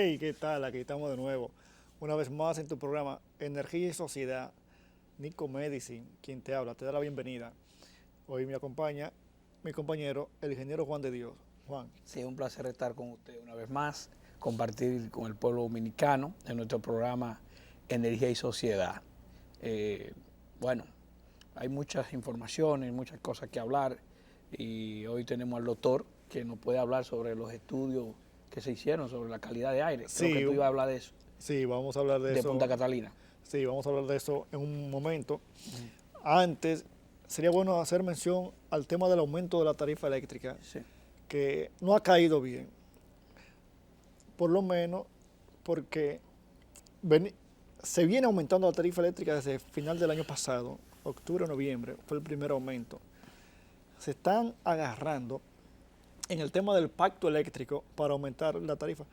Hey, ¿qué tal? Aquí estamos de nuevo, una vez más en tu programa Energía y Sociedad. Nico Medicine, quien te habla, te da la bienvenida. Hoy me acompaña mi compañero, el ingeniero Juan de Dios. Juan. Sí, es un placer estar con usted una vez más, compartir con el pueblo dominicano en nuestro programa Energía y Sociedad. Eh, bueno, hay muchas informaciones, muchas cosas que hablar y hoy tenemos al doctor que nos puede hablar sobre los estudios que se hicieron sobre la calidad de aire. Creo que Sí, tú ibas a hablar de eso, sí, vamos a hablar de de Punta eso. Catalina. Sí, vamos a hablar de eso en un momento. Antes, sería bueno hacer mención al tema del aumento de la tarifa eléctrica, Sí. que no ha caído bien. Por lo menos porque ven- se viene aumentando la tarifa eléctrica desde el final del año pasado, octubre o noviembre, fue el primer aumento. Se están agarrando en el tema del pacto eléctrico para aumentar la tarifa.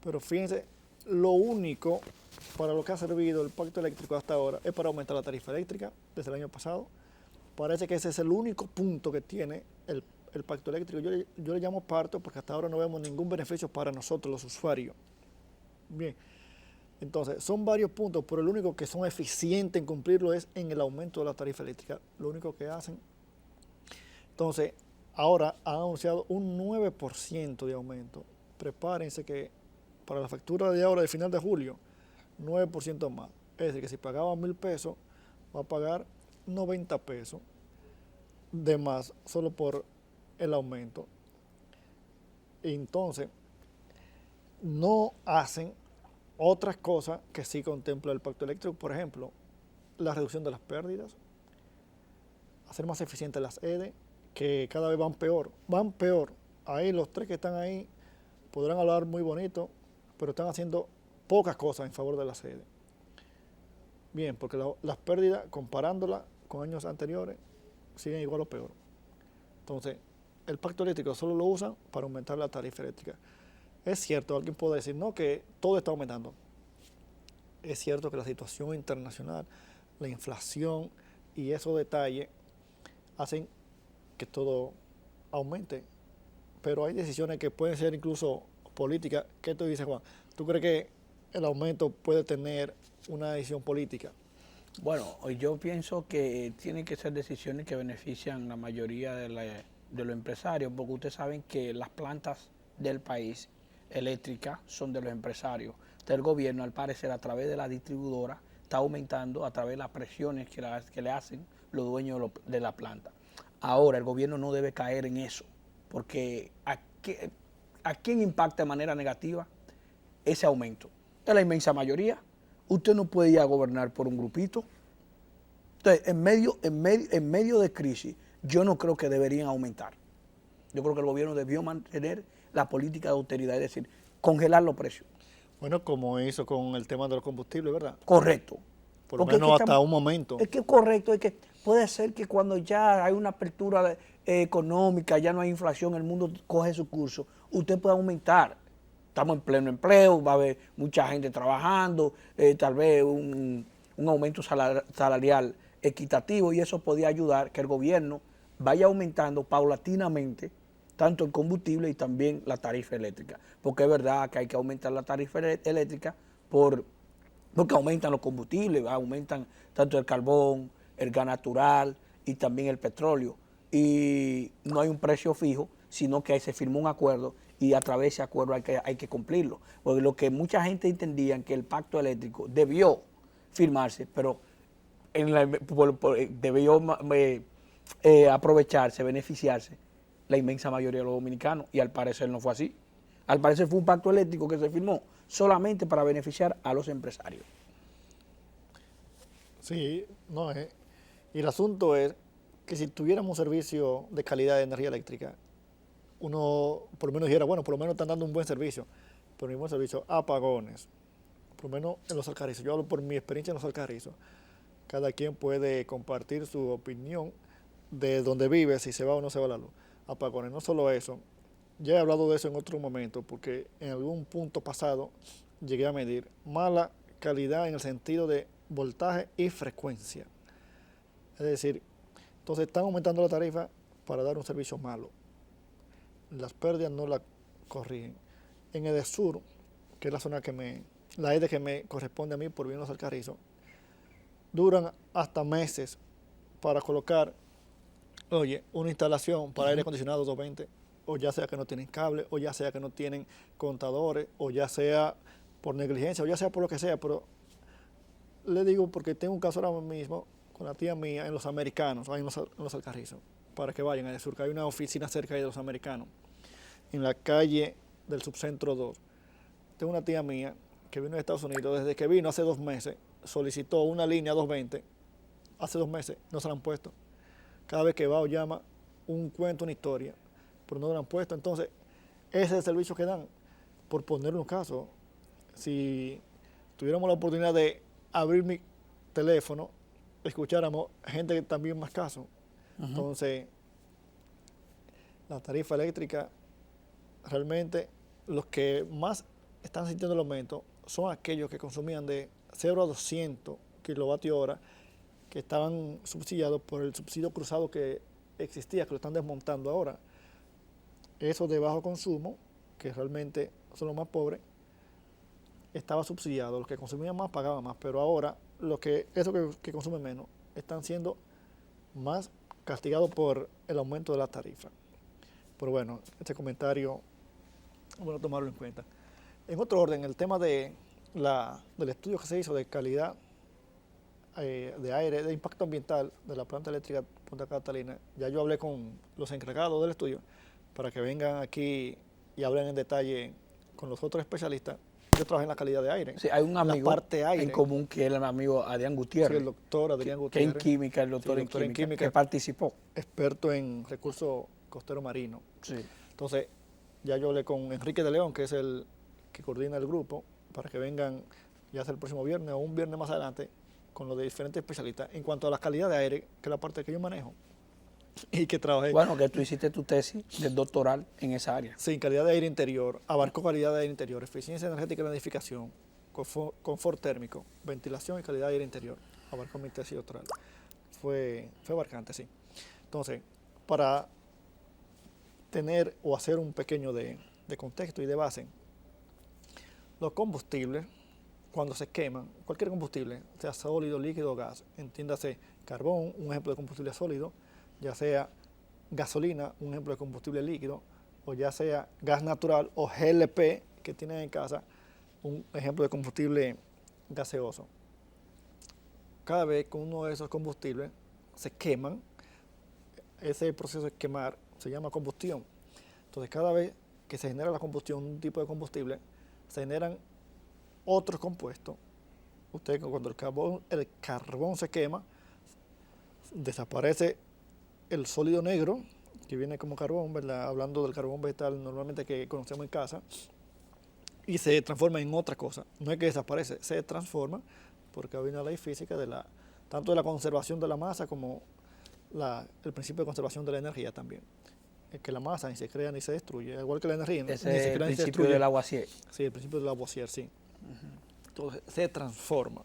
Pero fíjense, lo único para lo que ha servido el pacto eléctrico hasta ahora es para aumentar la tarifa eléctrica desde el año pasado. Parece que ese es el único punto que tiene el pacto eléctrico. Yo le llamo pacto porque hasta ahora no vemos ningún beneficio para nosotros los usuarios. Bien, entonces son varios puntos, pero el único que son eficientes en cumplirlo es en el aumento de la tarifa eléctrica. Lo único que hacen. Entonces, ahora han anunciado un 9% de aumento. Prepárense que para la factura de ahora, de final de julio, 9% más. Es decir, que si pagaba 1,000 pesos, va a pagar 90 pesos de más solo por el aumento. Entonces, no hacen otras cosas que sí contempla el pacto eléctrico. Por ejemplo, la reducción de las pérdidas, hacer más eficientes las EDE, que cada vez van peor. Van peor. Ahí los tres que están ahí podrán hablar muy bonito, pero están haciendo pocas cosas en favor de la sede. Bien, porque las pérdidas, comparándolas con años anteriores, siguen igual o peor. Entonces, el pacto eléctrico solo lo usan para aumentar la tarifa eléctrica. Es cierto, alguien puede decir, no, que todo está aumentando. Es cierto que la situación internacional, la inflación y esos detalles hacen que todo aumente, pero hay decisiones que pueden ser incluso políticas. ¿Qué tú dices, Juan? ¿Tú crees que el aumento puede tener una decisión política? Bueno, yo pienso que tienen que ser decisiones que benefician la mayoría de los empresarios, porque ustedes saben que las plantas del país eléctricas son de los empresarios. Entonces el gobierno, al parecer, a través de la distribuidora, está aumentando a través de las presiones que le hacen los dueños de la planta. Ahora, el gobierno no debe caer en eso, porque ¿a quién impacta de manera negativa ese aumento? Es la inmensa mayoría. Usted no puede ir a gobernar por un grupito. Entonces, en medio de crisis, yo no creo que deberían aumentar. Yo creo que el gobierno debió mantener la política de austeridad, es decir, congelar los precios. Bueno, como hizo con el tema de los combustibles, ¿verdad? Correcto. Por lo Porque menos hasta un momento. es que correcto, es que puede ser que cuando ya hay una apertura económica, ya no hay inflación, el mundo coge su curso, usted puede aumentar. Estamos en pleno empleo, va a haber mucha gente trabajando, tal vez un aumento salarial equitativo, y eso podría ayudar que el gobierno vaya aumentando paulatinamente tanto el combustible y también la tarifa eléctrica. Porque es verdad que hay que aumentar la tarifa eléctrica porque aumentan los combustibles, aumentan tanto el carbón, el gas natural y también el petróleo. Y no hay un precio fijo, sino que ahí se firmó un acuerdo y a través de ese acuerdo hay que cumplirlo. Porque lo que mucha gente entendía que el pacto eléctrico debió firmarse, pero debió aprovecharse, beneficiarse la inmensa mayoría de los dominicanos, y al parecer no fue así. Al parecer fue un pacto eléctrico que se firmó solamente para beneficiar a los empresarios. Sí, no es. Y el asunto es que si tuviéramos un servicio de calidad de energía eléctrica, uno por lo menos dijera, bueno, por lo menos están dando un buen servicio, pero un buen servicio, apagones, por lo menos en los Alcarrizos. Yo hablo por mi experiencia en los Alcarrizos. Cada quien puede compartir su opinión de dónde vive, si se va o no se va la luz. Apagones, no solo eso, ya he hablado de eso en otro momento, porque en algún punto pasado llegué a medir mala calidad en el sentido de voltaje y frecuencia. Es decir, entonces están aumentando la tarifa para dar un servicio malo. Las pérdidas no la corrigen. En Edesur, que es la zona la EDE que me corresponde a mí por Vinos Alcarrizo, duran hasta meses para colocar, oye, una instalación para aire acondicionado 220, o ya sea que no tienen cable, o ya sea que no tienen contadores, o ya sea por negligencia, o ya sea por lo que sea, pero le digo porque tengo un caso ahora mismo con la tía mía en Los Americanos, ahí en los Alcarrizos, para que vayan a sur, que hay una oficina cerca ahí de Los Americanos, en la calle del Subcentro 2. Tengo una tía mía que vino de Estados Unidos, desde que vino hace 2 meses, solicitó una línea 220, hace 2 meses, no se la han puesto. Cada vez que va o llama, un cuento, una historia, pero no se la han puesto. Entonces, ese es el servicio que dan. Por poner un caso, si tuviéramos la oportunidad de abrir mi teléfono, escucháramos gente que también más casos. Entonces, la tarifa eléctrica, realmente los que más están sintiendo el aumento son aquellos que consumían de 0 a 200 kilovatios hora, que estaban subsidiados por el subsidio cruzado que existía, que lo están desmontando ahora. Esos de bajo consumo, que realmente son los más pobres, estaba subsidiado. Los que consumían más pagaban más, pero ahora esos que consumen menos están siendo más castigados por el aumento de la tarifa. Pero bueno, este comentario, bueno, tomarlo en cuenta. En otro orden, el tema del estudio que se hizo de calidad de aire, de impacto ambiental de la planta eléctrica Punta Catalina, ya yo hablé con los encargados del estudio para que vengan aquí y hablen en detalle con los otros especialistas. Yo trabajo en la calidad de aire. Sí, hay un amigo parte aire, en común que es el amigo Adrián Gutiérrez. Sí, el doctor Adrián Que Gutiérrez. en química, el doctor, Sí, en química, que participó. Experto en recursos costero marino. Sí. Entonces, ya yo hablé con Enrique de León, que es el que coordina el grupo, para que vengan ya sea el próximo viernes o un viernes más adelante con los de diferentes especialistas en cuanto a la calidad de aire, que es la parte que yo manejo y que trabajé. Bueno, que tú hiciste tu tesis del doctoral en esa área. Sí, calidad de aire interior, abarcó calidad de aire interior, eficiencia energética en la edificación, confort térmico, ventilación y calidad de aire interior. Abarcó mi tesis doctoral. Fue abarcante, sí. Entonces, para tener o hacer un pequeño de contexto y de base, los combustibles, cuando se queman, cualquier combustible, sea sólido, líquido o gas, entiéndase carbón, un ejemplo de combustible sólido, ya sea gasolina, un ejemplo de combustible líquido, o ya sea gas natural o GLP que tienen en casa, un ejemplo de combustible gaseoso. Cada vez que uno de esos combustibles se queman, ese proceso de quemar se llama combustión. Entonces, cada vez que se genera la combustión de un tipo de combustible, se generan otros compuestos. Usted, cuando el carbón se quema, desaparece el sólido negro, que viene como carbón, ¿verdad? Hablando del carbón vegetal normalmente que conocemos en casa, y se transforma en otra cosa. No es que desaparece, se transforma, porque hay una ley física tanto de la conservación de la masa como el principio de conservación de la energía también. Es que la masa ni se crea ni se destruye, igual que la energía. Ese es el principio del Lavoisier. Sí, el principio del Lavoisier, sí. Entonces, se transforma.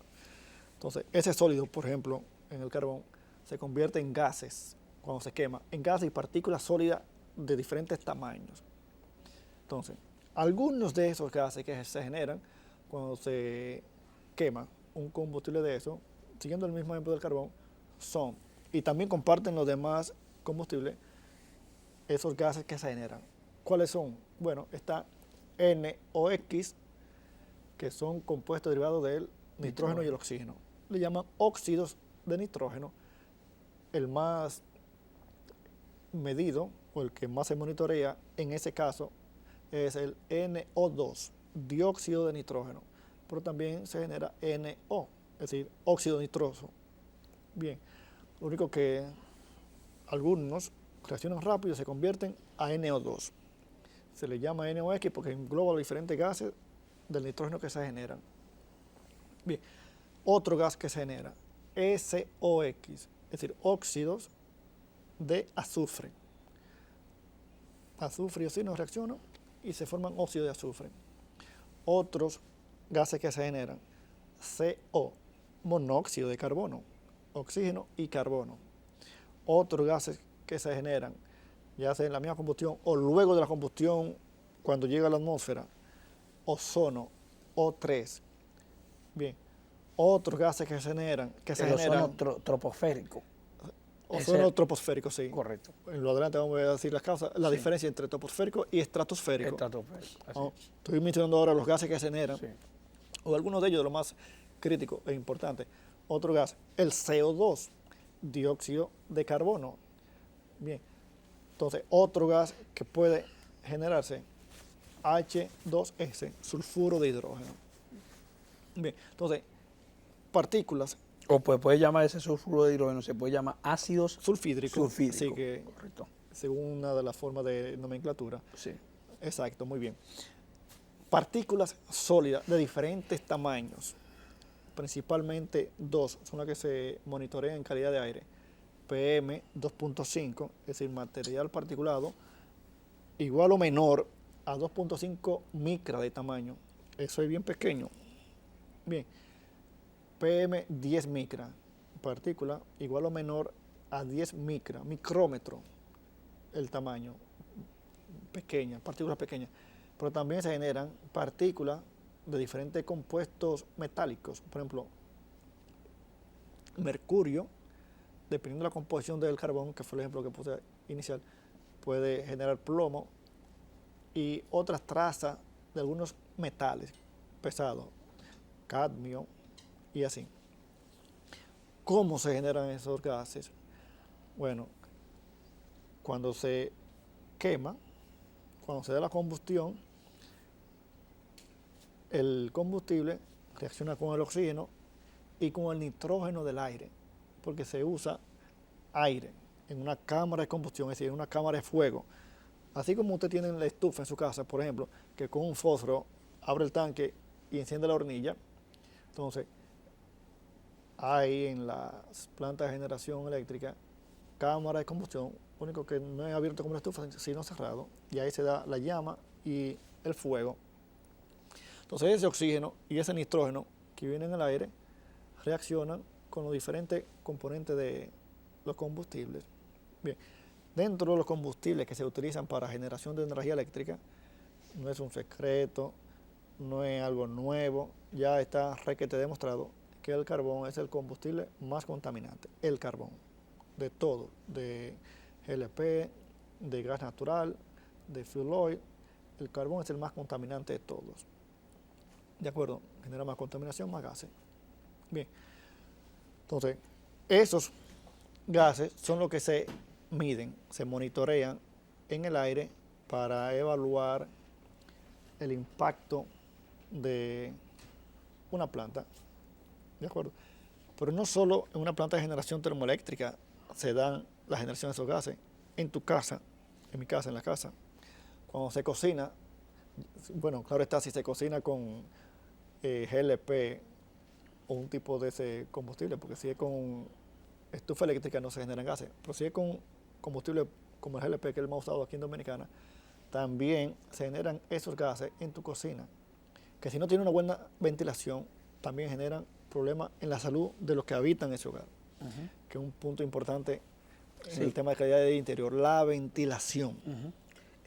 Entonces, ese sólido, por ejemplo, en el carbón, se convierte en gases cuando se quema, en gases y partículas sólidas de diferentes tamaños. Entonces, algunos de esos gases que se generan cuando se quema un combustible de eso, siguiendo el mismo ejemplo del carbón, y también comparten los demás combustibles, esos gases que se generan. ¿Cuáles son? Bueno, está NOx, que son compuestos derivados del nitrógeno y el oxígeno. Le llaman óxidos de nitrógeno. El más medido, o el que más se monitorea en ese caso, es el NO2, dióxido de nitrógeno. Pero también se genera NO, es decir, óxido nitroso. Bien, lo único que algunos reaccionan rápido y se convierten a NO2. Se le llama NOx porque engloba los diferentes gases del nitrógeno que se generan. Bien, otro gas que se genera, SOx, es decir, óxidos de azufre. Azufre y oxígeno reaccionan y se forman óxidos de azufre. Otros gases que se generan, CO, monóxido de carbono, oxígeno y carbono. Otros gases que se generan, ya sea en la misma combustión o luego de la combustión, cuando llega a la atmósfera, ozono O3. Bien, otros gases que se generan, El ozono troposférico. ozono troposférico, sí. Correcto. En lo adelante vamos a decir las causas, la Sí. diferencia entre troposférico y estratosférico. Estratosférico. Así ¿No? Estoy mencionando ahora los gases que se generan, es. Sí. o algunos de ellos, lo más crítico e importante. Otro gas, el CO2, dióxido de carbono. Bien, entonces otro gas que puede generarse, H2S, sulfuro de hidrógeno. Bien, entonces, partículas O pues puede llamar ese sulfuro de hidrógeno, se puede llamar ácidos sulfídricos, sulfídricos. así que Correcto. según una de las formas de nomenclatura. Sí. Exacto, muy bien. Partículas sólidas de diferentes tamaños, principalmente dos, son las que se monitorean en calidad de aire. PM 2.5, es decir, material particulado, igual o menor a 2.5 micra de tamaño. Eso es bien pequeño. Bien, PM 10 micra, partícula igual o menor a 10 micra, micrómetro, el tamaño, pequeña, partículas pequeñas. Pero también se generan partículas de diferentes compuestos metálicos, por ejemplo, mercurio, dependiendo de la composición del carbón, que fue el ejemplo que puse inicial, puede generar plomo y otras trazas de algunos metales pesados, cadmio y así. ¿Cómo se generan esos gases? Bueno, cuando se quema, cuando se da la combustión, el combustible reacciona con el oxígeno y con el nitrógeno del aire, porque se usa aire en una cámara de combustión, es decir, en una cámara de fuego. Así como usted tiene la estufa en su casa, por ejemplo, que con un fósforo abre el tanque y enciende la hornilla. Entonces, hay en las plantas de generación eléctrica cámara de combustión, único que no es abierto como la estufa, sino cerrado, y ahí se da la llama y el fuego. Entonces ese oxígeno y ese nitrógeno que vienen en el aire reaccionan con los diferentes componentes de los combustibles. Bien, dentro de los combustibles que se utilizan para generación de energía eléctrica, no es un secreto, no es algo nuevo, ya está requete demostrado que el carbón es el combustible más contaminante, el carbón, de todo, de GLP, de gas natural, de fuel oil, el carbón es el más contaminante de todos. ¿De acuerdo? Genera más contaminación, más gases. Bien, entonces, esos gases son los que se miden, se monitorean en el aire para evaluar el impacto de una planta. ¿De acuerdo? Pero no solo en una planta de generación termoeléctrica se dan la generación de esos gases. En tu casa, en mi casa, en la casa, cuando se cocina, bueno, claro está, si se cocina con GLP o un tipo de ese combustible, porque si es con estufa eléctrica no se generan gases, pero si es con combustible como el GLP, que es el más usado aquí en Dominicana, también se generan esos gases en tu cocina, que si no tiene una buena ventilación, también generan problemas en la salud de los que habitan ese hogar, que es un punto importante en el tema de calidad de interior, la ventilación.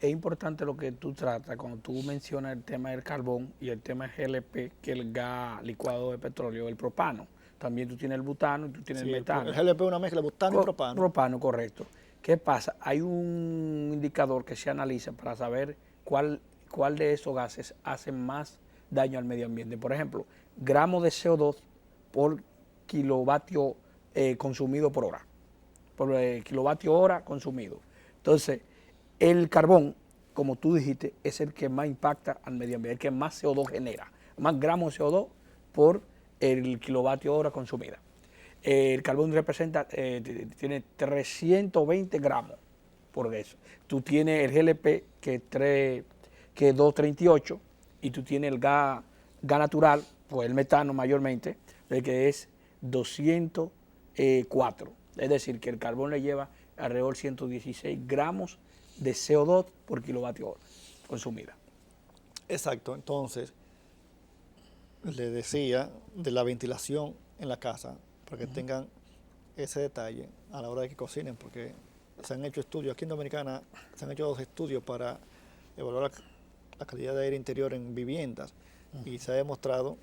Es importante lo que tú tratas cuando tú mencionas el tema del carbón y el tema del GLP, que es el gas licuado de petróleo, el propano. También tú tienes el butano y tú tienes el metano. El GLP es una mezcla de butano y propano. Propano, correcto. ¿Qué pasa? Hay un indicador que se analiza para saber cuál de esos gases hace más daño al medio ambiente. Por ejemplo, gramos de CO2 por kilovatio consumido por hora, por kilovatio hora consumido. Entonces, el carbón, como tú dijiste, es el que más impacta al medio ambiente, el que más CO2 genera, más gramos de CO2 por el kilovatio hora consumida. El carbón representa, tiene 320 gramos por eso. Tú tienes el GLP, que es 238, y tú tienes el gas natural, pues el metano mayormente, que es 204. Es decir, que el carbón le lleva alrededor de 116 gramos de CO2 por kilovatio hora consumida. Exacto, entonces le decía de la ventilación en la casa, para que tengan ese detalle a la hora de que cocinen, porque se han hecho estudios, aquí en Dominicana se han hecho 2 estudios para evaluar la calidad de aire interior en viviendas, y se ha demostrado,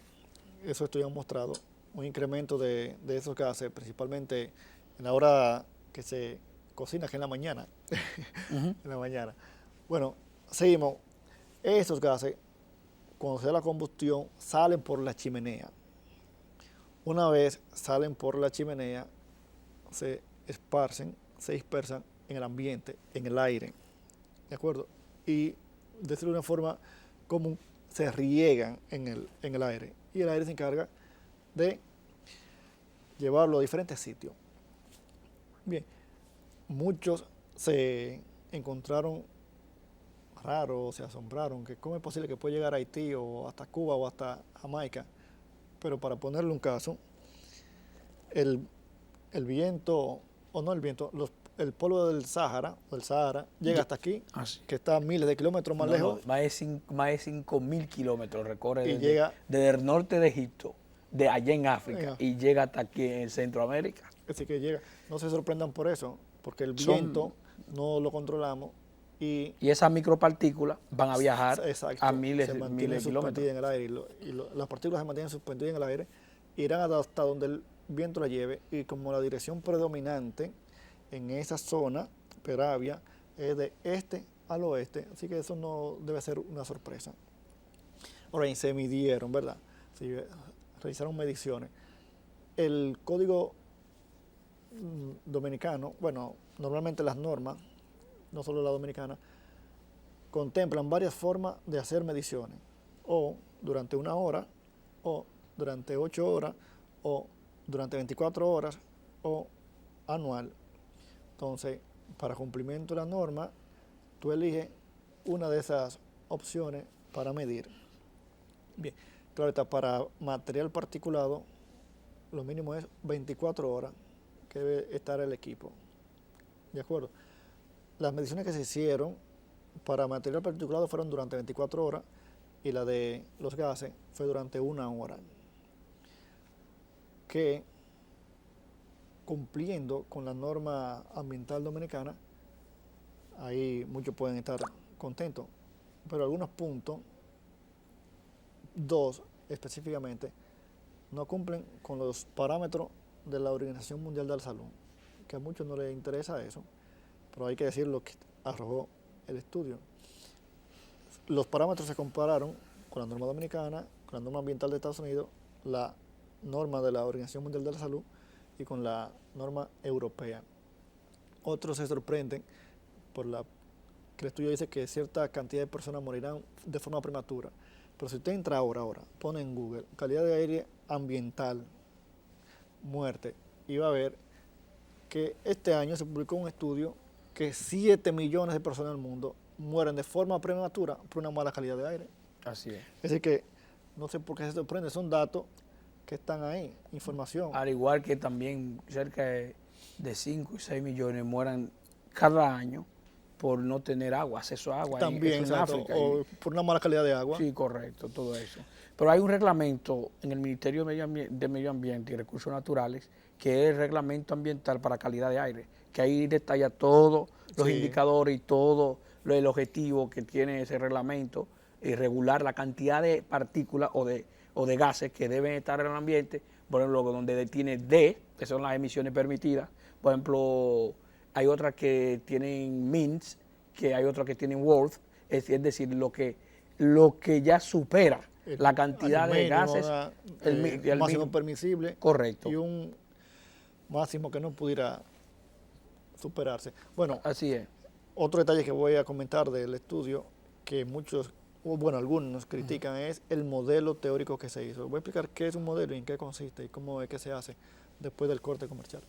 esos estudios han mostrado, un incremento de esos gases, principalmente en la hora que se cocina, que es en la mañana. En la mañana. Bueno, seguimos. Esos gases, cuando se da la combustión, salen por la chimenea. Una vez salen por la chimenea, se esparcen, se dispersan en el ambiente, en el aire. ¿De acuerdo? Y de una forma común, se riegan en el aire. Y el aire se encarga de llevarlo a diferentes sitios. Bien, muchos se encontraron raros, se asombraron, que cómo es posible que pueda llegar a Haití o hasta Cuba o hasta Jamaica. Pero para ponerle un caso, el viento, o no el viento, el polvo del Sahara llega hasta aquí, que está a miles de kilómetros más lejos. Más de 5.000 kilómetros recorre Y llega desde el norte de Egipto, de allá en África, y llega hasta aquí en Centroamérica. Así que llega. No se sorprendan por eso, porque el viento no lo controlamos. Y esas micropartículas van a viajar exacto, a miles se de kilómetros. En el aire, las partículas se mantienen suspendidas en el aire, irán hasta donde el viento la lleve, y como la dirección predominante en esa zona, Peravia, es de este al oeste, así que eso no debe ser una sorpresa. Ahora, y se midieron, ¿verdad? Sí, realizaron mediciones. El código dominicano, bueno, normalmente las normas, no solo la dominicana, contemplan varias formas de hacer mediciones, o durante 1 hora, o durante 8 horas, o durante 24 horas, o anual. Entonces, para cumplimiento de la norma, tú eliges una de esas opciones para medir. Bien, claro está, para material particulado, lo mínimo es 24 horas que debe estar el equipo. ¿De acuerdo? Las mediciones que se hicieron para material particulado fueron durante 24 horas y la de los gases fue durante 1 hora. Que, cumpliendo con la norma ambiental dominicana, ahí muchos pueden estar contentos, pero algunos puntos, 2 específicamente, no cumplen con los parámetros de la Organización Mundial de la Salud, que a muchos no les interesa eso, pero hay que decir lo que arrojó el estudio. Los parámetros se compararon con la norma dominicana, con la norma ambiental de Estados Unidos, la norma de la Organización Mundial de la Salud y con la norma europea. Otros se sorprenden por que el estudio dice que cierta cantidad de personas morirán de forma prematura. Pero si usted entra ahora, pone en Google calidad de aire ambiental, muerte, y va a ver que este año se publicó un estudio que 7 millones de personas en el mundo mueren de forma prematura por una mala calidad de aire. Así es. Es decir que, no sé por qué se sorprende, son datos que están ahí, información. Al igual que también cerca de 5 y 6 millones mueran cada año por no tener agua, acceso a agua. También, en África. O por una mala calidad de agua. Sí, correcto, todo eso. Pero hay un reglamento en el Ministerio de Medio Ambiente y Recursos Naturales, que es el reglamento ambiental para calidad de aire, que ahí detalla todos los indicadores y todo el objetivo que tiene ese reglamento, y regular la cantidad de partículas o de gases que deben estar en el ambiente. Por ejemplo, donde tiene D, que son las emisiones permitidas. Por ejemplo, hay otras que tienen MINS, que hay otras que tienen WORTH, es decir, lo que ya supera la cantidad de gases, el máximo permisible. Correcto. Y un máximo que no pudiera superarse. Bueno, así es. Otro detalle que voy a comentar del estudio, que algunos critican, es el modelo teórico que se hizo. Voy a explicar qué es un modelo y en qué consiste y cómo es que se hace después del corte comercial.